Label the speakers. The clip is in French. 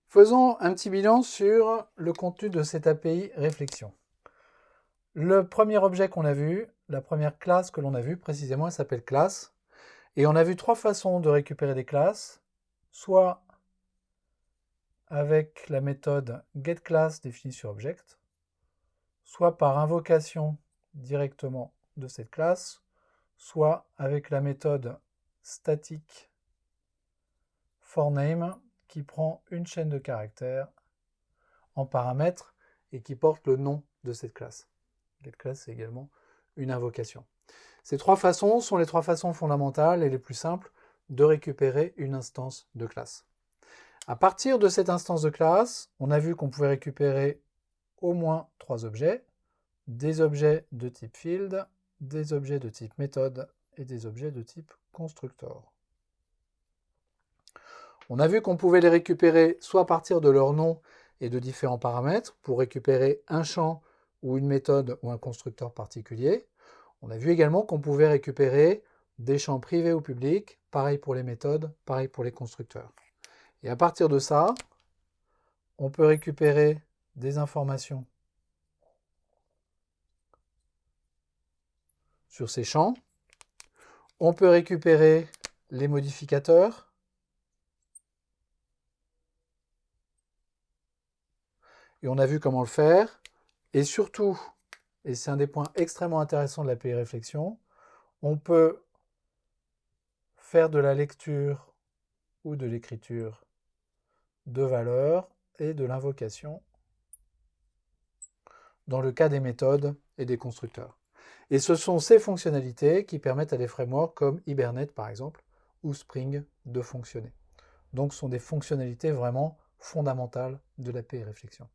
Speaker 1: Faisons un petit bilan sur le contenu de cette API réflexion. Le premier objet qu'on a vu, la première classe que l'on a vue précisément, elle s'appelle classe. Et on a vu trois façons de récupérer des classes, soit avec la méthode getClass définie sur object, soit par invocation directement de cette classe, soit avec la méthode static forName qui prend une chaîne de caractères en paramètre et qui porte le nom de cette classe. GetClass, c'est également une invocation. Ces trois façons sont les trois façons fondamentales et les plus simples de récupérer une instance de classe. À partir de cette instance de classe, on a vu qu'on pouvait récupérer au moins trois objets, des objets de type field, des objets de type méthode et des objets de type constructor. On a vu qu'on pouvait les récupérer soit à partir de leur nom et de différents paramètres pour récupérer un champ ou une méthode ou un constructeur particulier. On a vu également qu'on pouvait récupérer des champs privés ou publics, pareil pour les méthodes, pareil pour les constructeurs. Et à partir de ça, on peut récupérer des informations sur ces champs. On peut récupérer les modificateurs. Et on a vu comment le faire. Et surtout, et c'est un des points extrêmement intéressants de l'API réflexion, on peut faire de la lecture ou de l'écriture de valeurs et de l'invocation dans le cas des méthodes et des constructeurs. Et ce sont ces fonctionnalités qui permettent à des frameworks comme Hibernate par exemple ou Spring de fonctionner. Donc ce sont des fonctionnalités vraiment fondamentales de l'API réflexion.